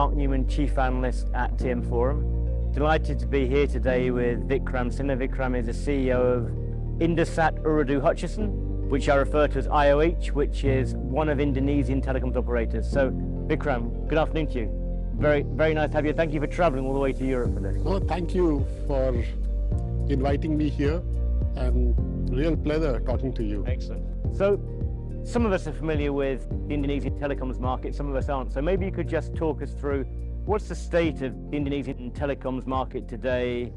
Mark Newman, Chief Analyst at TM Forum. Delighted to be here today with Vikram Sinha. Vikram is the CEO of Indosat Ooredoo Hutchison, which I refer to as IOH, which is one of Indonesian telecoms operators. So, Vikram, good afternoon to you. Very nice to have you. Thank you for traveling all the way to Europe for this. Oh, thank you for inviting me here, and real pleasure talking to you. Excellent. So, some of us are familiar with the Indonesian telecoms market, some of us aren't. So maybe you could just talk us through what's the state of the Indonesian telecoms market today,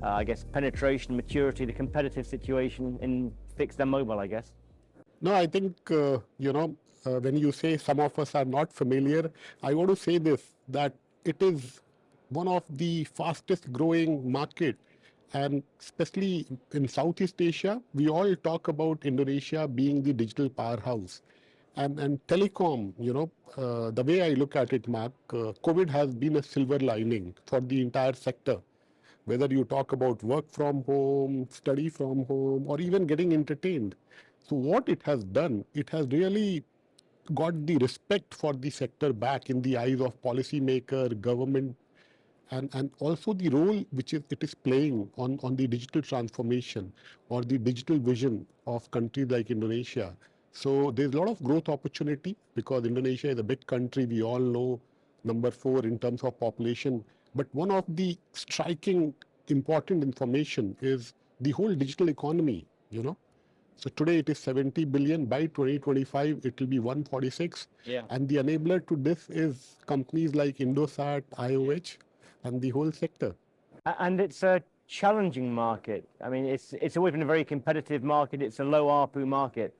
I guess penetration, maturity, the competitive situation in fixed and mobile, I guess. No, I think, when you say some of us are not familiar, I want to say this, that it is one of the fastest growing market. And especially in Southeast Asia, we all talk about Indonesia being the digital powerhouse. And telecom, the way I look at it, Mark, COVID has been a silver lining for the entire sector. Whether you talk about work from home, study from home, or even getting entertained. So what it has done, it has really got the respect for the sector back in the eyes of policymaker, government, and also the role which it is playing on the digital transformation or the digital vision of countries like Indonesia. So there's a lot of growth opportunity because Indonesia is a big country. We all know number 4 in terms of population. But one of the striking important information is the whole digital economy, So today it is 70 billion. By 2025, it will be 146. Yeah. And the enabler to this is companies like Indosat, IOH, and the whole sector. And it's a challenging market. I mean, it's always been a very competitive market. It's a low ARPU market.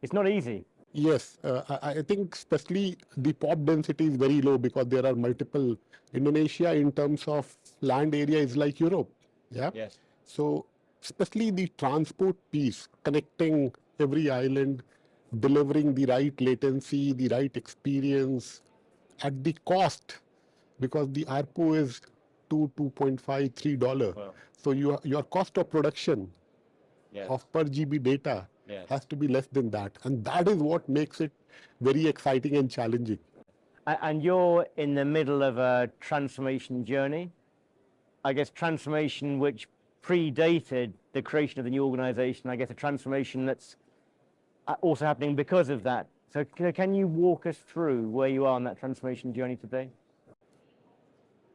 It's not easy. Yes, I think especially the pop density is very low because there are multiple. Indonesia in terms of land area is like Europe. Yeah. Yes. So especially the transport piece, connecting every island, delivering the right latency, the right experience at the cost, because the ARPU is $2.5, $3. Wow. So your cost of production of per GB data has to be less than that. And that is what makes it very exciting and challenging. And you're in the middle of a transformation journey. I guess transformation which predated the creation of the new organization. I guess a transformation that's also happening because of that. So can you walk us through where you are on that transformation journey today?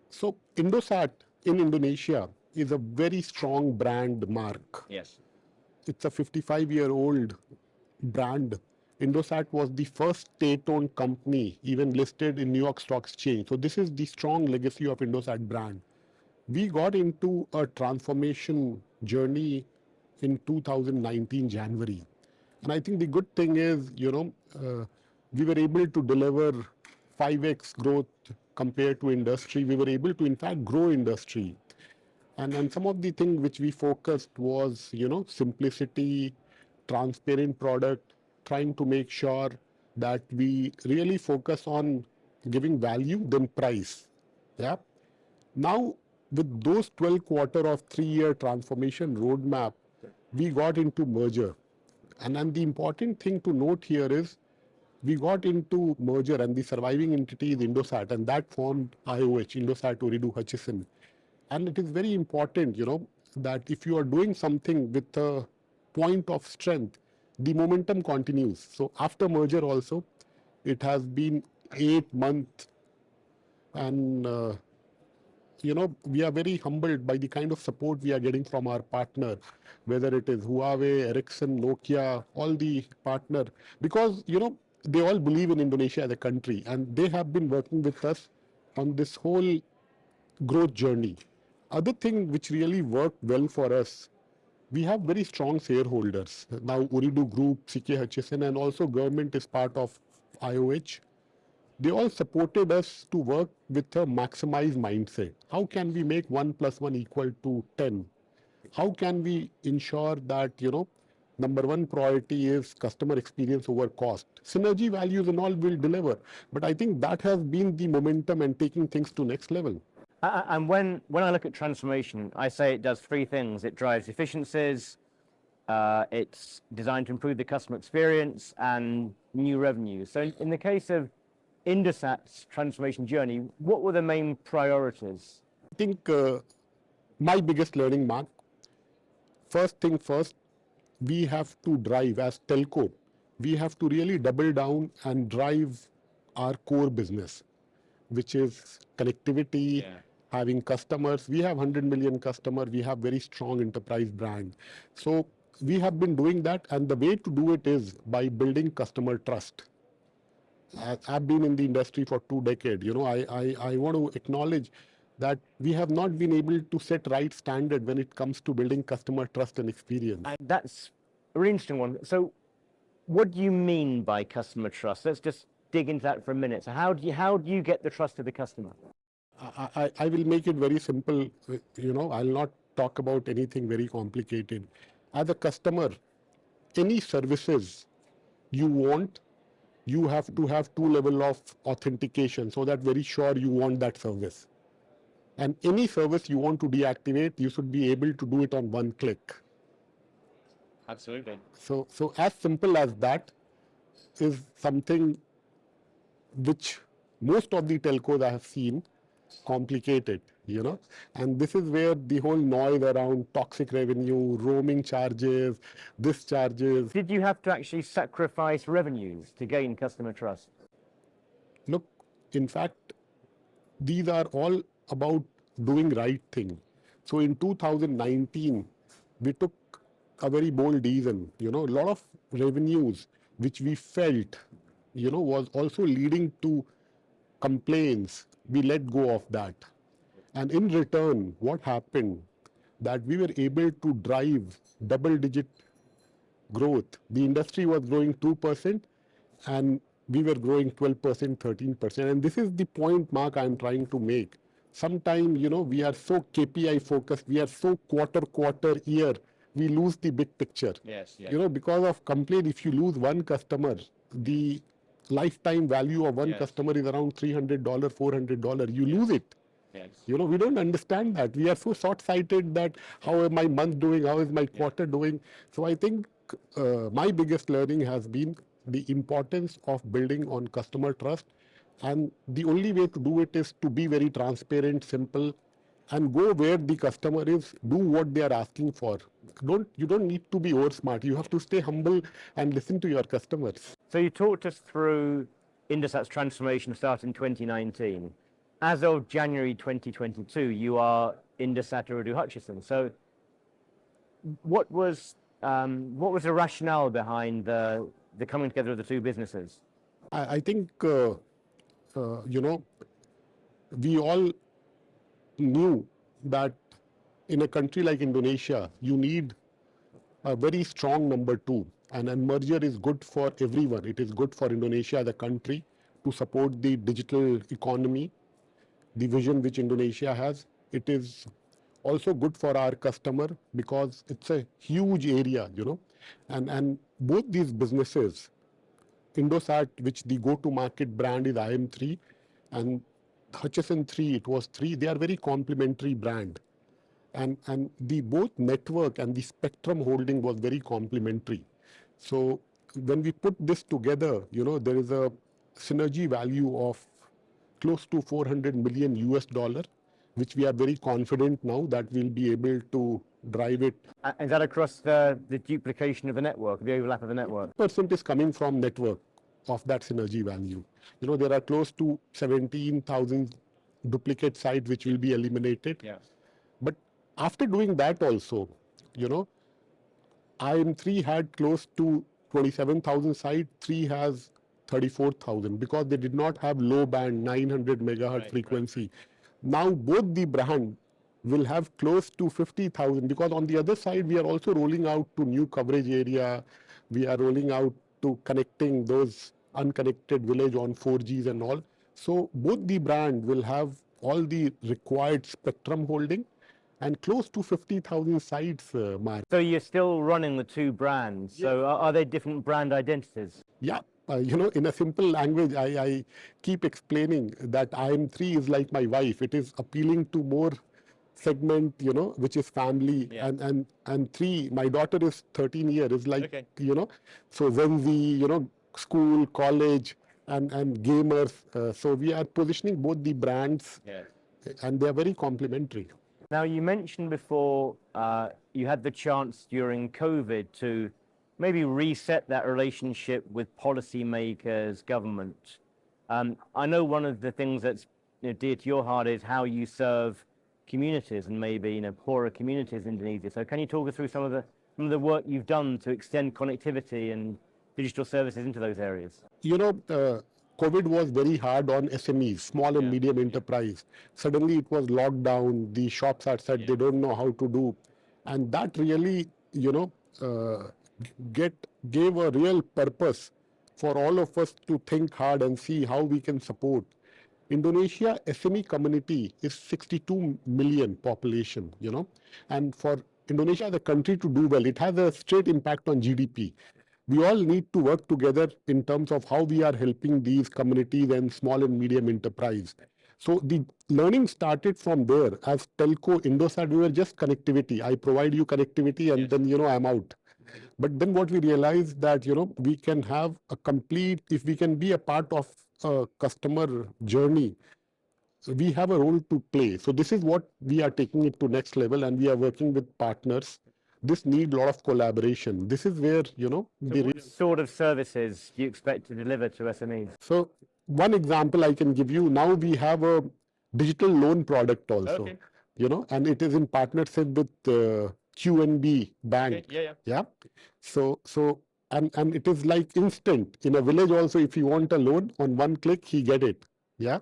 So Indosat in Indonesia is a very strong brand, Mark. Yes. It's a 55-year-old brand. Indosat was the first state-owned company even listed in New York Stock Exchange. So this is the strong legacy of Indosat brand. We got into a transformation journey in 2019 January. And I think the good thing is, we were able to deliver 5x growth compared to industry. We were able to, in fact, grow industry. And some of the things which we focused was, simplicity, transparent product, trying to make sure that we really focus on giving value than price. Yeah. Now, with those 12 quarter of 3-year transformation roadmap, we got into merger. And then the important thing to note here is we got into merger and the surviving entity is Indosat, and that formed IOH, Indosat Ooredoo Hutchison. And it is very important, that if you are doing something with a point of strength, the momentum continues. So after merger also, it has been 8 months and we are very humbled by the kind of support we are getting from our partner, whether it is Huawei, Ericsson, Nokia, all the partner, because, they all believe in Indonesia as a country and they have been working with us on this whole growth journey. Other thing which really worked well for us, we have very strong shareholders. Now Ooredoo Group, CK Hutchison, and also government is part of IOH. They all supported us to work with a maximized mindset. How can we make 1 + 1 = 10? How can we ensure that, number 1 priority is customer experience over cost? Synergy values and all will deliver. But I think that has been the momentum and taking things to next level. And when I look at transformation, I say it does 3 things. It drives efficiencies, it's designed to improve the customer experience and new revenues. So in the case of Indosat's transformation journey, what were the main priorities? I think my biggest learning, Mark, first thing first, we have to drive as telco. We have to really double down and drive our core business, which is connectivity, having customers. We have 100 million customers. We have very strong enterprise brand. So we have been doing that, and the way to do it is by building customer trust. I've been in the industry for 2 decades. I want to acknowledge that we have not been able to set right standard when it comes to building customer trust and experience. And that's a really interesting one. So what do you mean by customer trust? Let's just dig into that for a minute. So how do you get the trust of the customer? I will make it very simple. I'll not talk about anything very complicated. As a customer, any services you want, you have to have 2 levels of authentication so that very sure you want that service. And any service you want to deactivate, you should be able to do it on 1 click. Absolutely. So as simple as that is something which most of the telcos I have seen complicated, and this is where the whole noise around toxic revenue, roaming charges, this charges. Did you have to actually sacrifice revenues to gain customer trust? Look, in fact, these are all about doing right thing. So in 2019, we took a very bold decision. A lot of revenues which we felt, was also leading to complaints. We let go of that. And in return, what happened? That we were able to drive double-digit growth. The industry was growing 2%, and we were growing 12%, 13%. And this is the point, Mark, I'm trying to make. Sometimes, we are so KPI focused, we are so quarter, year, we lose the big picture. Yes. Because of complaint, if you lose one customer, the lifetime value of one customer is around $300, $400. You lose it. Yes. We don't understand that. We are so short-sighted that how is my month doing, how is my quarter doing. So I think my biggest learning has been the importance of building on customer trust. And the only way to do it is to be very transparent, simple, and go where the customer is, do what they are asking for. You don't need to be over smart. You have to stay humble and listen to your customers. So you talked us through Indosat's transformation starting in 2019. As of January 2022, you are Indosat Ooredoo Hutchison. So what was the rationale behind the coming together of the two businesses? I think, we all knew that in a country like Indonesia, you need a very strong number 2. And a merger is good for everyone. It is good for Indonesia, the country, to support the digital economy, the vision which Indonesia has. It is also good for our customer because it's a huge area, And both these businesses, Indosat, which the go-to-market brand is IM3, and Hutchison 3, it was 3, they are very complementary brand. And the both network and the spectrum holding was very complementary. So when we put this together, there is a synergy value of close to $400 million, which we are very confident now that we'll be able to drive it. Is that across the duplication of the network, the overlap of the network? Percent is coming from network of that synergy value. There are close to 17,000 duplicate sites which will be eliminated. Yes. But after doing that also, IM3 had close to 27,000 sites, 3 has 34,000 because they did not have low band 900 megahertz frequency. Right. Now both the brand will have close to 50,000 because on the other side we are also rolling out to new coverage area. We are rolling out to connecting those unconnected village on 4Gs and all. So both the brand will have all the required spectrum holding and close to 50,000 sites, Mark. So you're still running the two brands. Yeah. So are they different brand identities? Yeah. In a simple language, I keep explaining that IM3 is like my wife. It is appealing to more segment, which is family. Yeah. And 3, my daughter is 13 years, is like, so Gen Z, school, college, and gamers. So we are positioning both the brands, and they are very complementary. Now, you mentioned before you had the chance during COVID to maybe reset that relationship with policymakers, government. I know one of the things that's dear to your heart is how you serve communities and maybe poorer communities in Indonesia. So can you talk us through some of the work you've done to extend connectivity and digital services into those areas? COVID was very hard on SMEs, small and medium enterprise. Suddenly it was locked down. The shops had said they don't know how to do. And that really, uh, gave a real purpose for all of us to think hard and see how we can support. Indonesia SME community is 62 million population, and for Indonesia, the country to do well, it has a straight impact on GDP. We all need to work together in terms of how we are helping these communities and small and medium enterprise. So the learning started from there. As telco Indosat, we were just connectivity. I provide you connectivity and then, I'm out. But then what we realized that, we can have a complete, if we can be a part of a customer journey, we have a role to play. So this is what we are taking it to next level, and we are working with partners. This needs a lot of collaboration. This is where, So what sort of services do you expect to deliver to SMEs? So one example I can give you, now we have a digital loan product also, and it is in partnership with QNB Bank. Yeah. So and it is like instant. In a village also, if you want a loan, on one click, he get it. Yeah.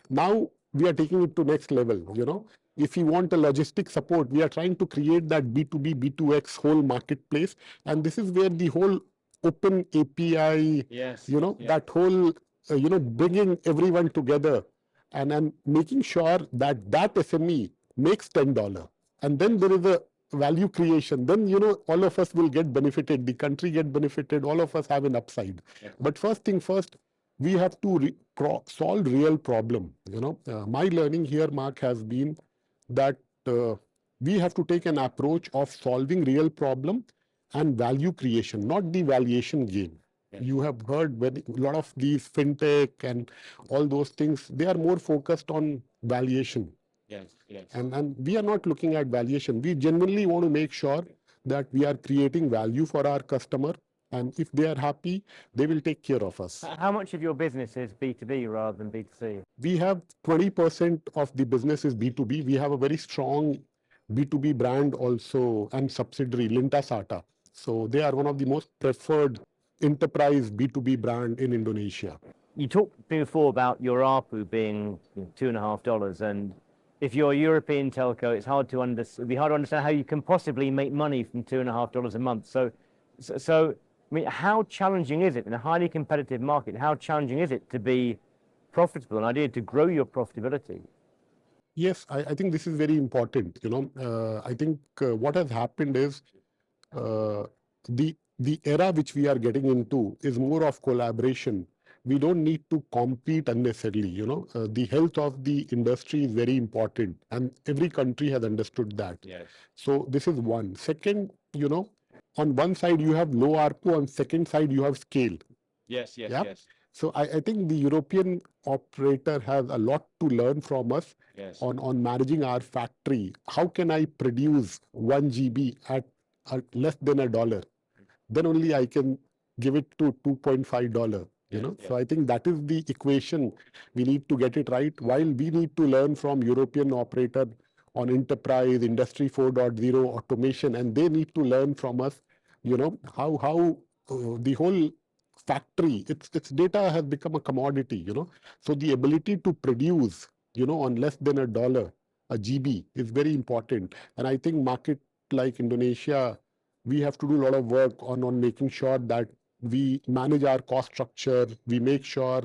Now we are taking it to next level, If you want a logistic support, we are trying to create that B2B, B2X whole marketplace. And this is where the whole open API, that whole, bringing everyone together and making sure that that SME makes $10. And then there is a value creation. Then, all of us will get benefited. The country get benefited. All of us have an upside. But first thing first, we have to solve real problem. My learning here, Mark, has been that we have to take an approach of solving real problem and value creation, not the valuation game. You have heard a lot of these fintech and all those things, they are more focused on valuation. And we are not looking at valuation. We genuinely want to make sure that we are creating value for our customer. And if they are happy, they will take care of us. How much of your business is B2B rather than B2C? We have 20% of the business is B2B. We have a very strong B2B brand also and subsidiary, Lintasata. So they are one of the most preferred enterprise B2B brand in Indonesia. You talked before about your ARPU being $2.50, and if you're a European telco, it'd be hard to understand how you can possibly make money from $2.50 a month. So I mean, how challenging is it in a highly competitive market? How challenging is it to be profitable, an idea to grow your profitability? Yes, I think this is very important. I think what has happened is the era which we are getting into is more of collaboration. We don't need to compete unnecessarily. The health of the industry is very important, and every country has understood that. So this is one. Second, on one side you have low ARPU, on second side you have scale. Yes. So I think the European operator has a lot to learn from us on managing our factory. How can I produce 1 GB at less than $1? Then only I can give it to $2.5. So I think that is the equation. We need to get it right. While we need to learn from European operator on enterprise, industry 4.0 automation, and they need to learn from us, how the whole factory, its data has become a commodity, So the ability to produce, on less than $1, a GB is very important. And I think market like Indonesia, we have to do a lot of work on making sure that we manage our cost structure. We make sure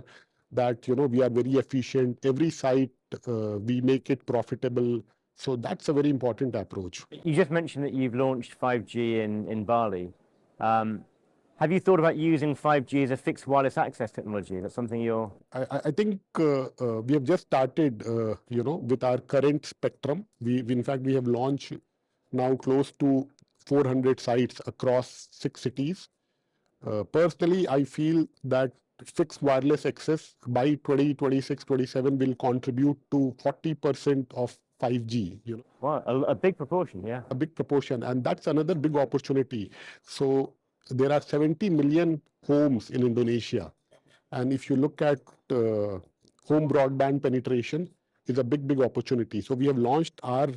that, we are very efficient. Every site, we make it profitable. So that's a very important approach. You just mentioned that you've launched 5G in Bali. Have you thought about using 5G as a fixed wireless access technology? That's something you're... I think we have just started, with our current spectrum. In fact, we have launched now close to 400 sites across 6 cities. Personally, I feel that fixed wireless access by 2026, 27 will contribute to 40% of 5G. Wow, a big proportion, yeah. A big proportion, and that's another big opportunity. So there are 70 million homes in Indonesia, and if you look at home broadband penetration, is a big opportunity. So we have launched our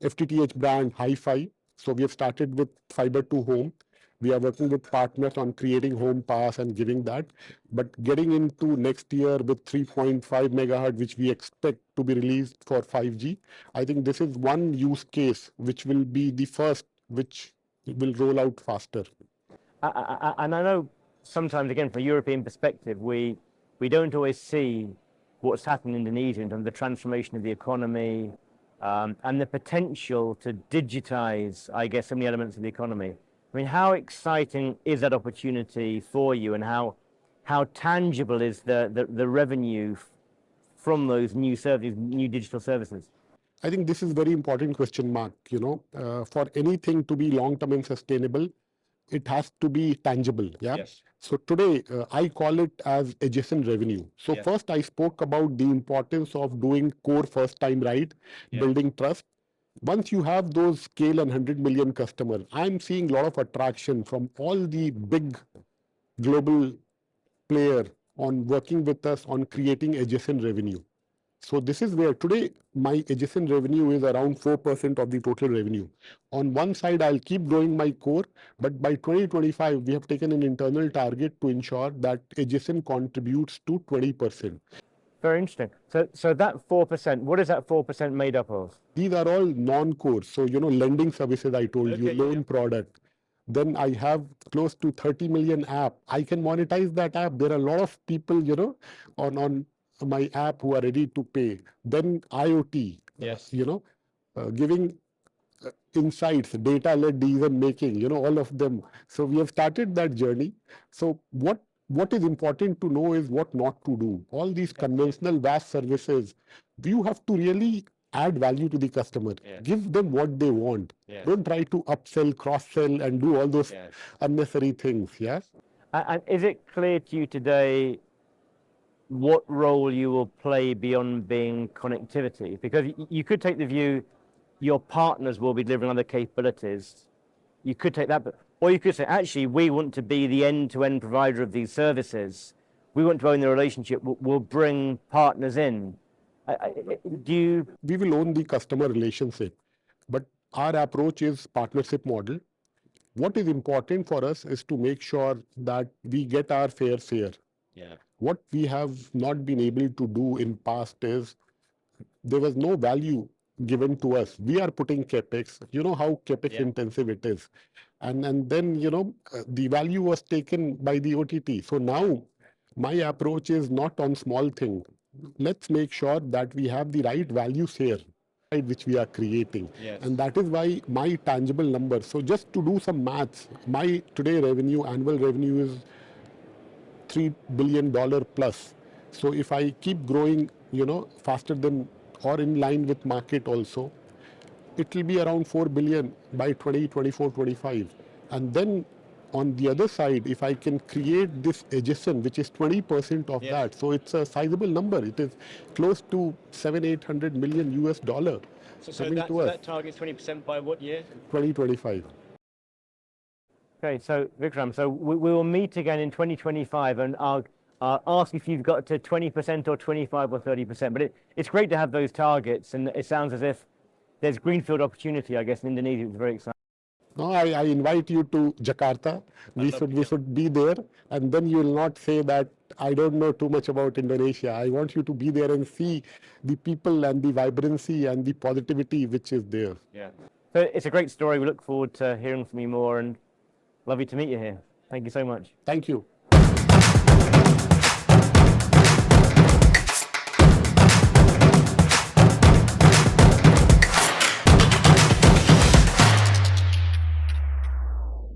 FTTH brand Hi-Fi. So we have started with fiber to home. We are working with partners on creating home pass and giving that. But getting into next year with 3.5 megahertz, which we expect to be released for 5G, I think this is one use case which will be the first, which will roll out faster. And I know sometimes, again, from a European perspective, we don't always see what's happening in Indonesia in terms of the transformation of the economy, and the potential to digitize, I guess, so many elements of the economy. I mean, how exciting is that opportunity for you, and how tangible is the revenue from those new services, new digital services? I think this is a very important question mark. For anything to be long-term and sustainable, it has to be tangible. Yeah. Yes. So today I call it as adjacent revenue. So first I spoke about the importance of doing core first time right, building trust. Once you have those scale and 100 million customers, I'm seeing a lot of attraction from all the big global player on working with us on creating adjacent revenue. So this is where today my adjacent revenue is around 4% of the total revenue. On one side, I'll keep growing my core, but by 2025, we have taken an internal target to ensure that adjacent contributes to 20%. Very interesting. So that 4%, what is that 4% made up of? These are all non-core. So, lending services, I told you, loan product. Then I have close to 30 million app. I can monetize that app. There are a lot of people, on my app who are ready to pay. Then IoT, giving insights, data-led decision making, all of them. So we have started that journey. So what is important to know is what not to do. All these conventional vast services, you have to really add value to the customer. Give them what they want. Don't try to upsell, cross-sell, and do all those unnecessary things. Yes. And is it clear to you today what role you will play beyond being connectivity? Because you could take the view your partners will be delivering other capabilities. You could take that, or you could say, actually, we want to be the end-to-end provider of these services. We want to own the relationship. We'll bring partners in. We will own the customer relationship, but our approach is partnership model. What is important for us is to make sure that we get our fair share. What we have not been able to do in past is there was no value given to us. We are putting capex. You know how capex intensive it is, and then the value was taken by the OTT. So now my approach is not on small thing. Let's make sure that we have the right value share which we are creating, and that is why my tangible number. So just to do some maths, my today annual revenue is $3 billion plus. So if I keep growing, faster than or in line with market also, it will be around 4 billion by 2024-25. And then on the other side, if I can create this adjacent, which is 20% of that, so it's a sizable number. It is close to $700-800 million US dollar. So that target's 20% by what year? 2025. Okay, so Vikram, so we will meet again in 2025, and I'll ask if you've got to 20% or 25 or 30%. But it's great to have those targets, and it sounds as if there's greenfield opportunity, I guess, in Indonesia. It's very exciting. No, I invite you to Jakarta. We should be there, and then you will not say that I don't know too much about Indonesia. I want you to be there and see the people and the vibrancy and the positivity which is there. Yeah. So it's a great story. We look forward to hearing from you more, and lovely to meet you here. Thank you so much. Thank you.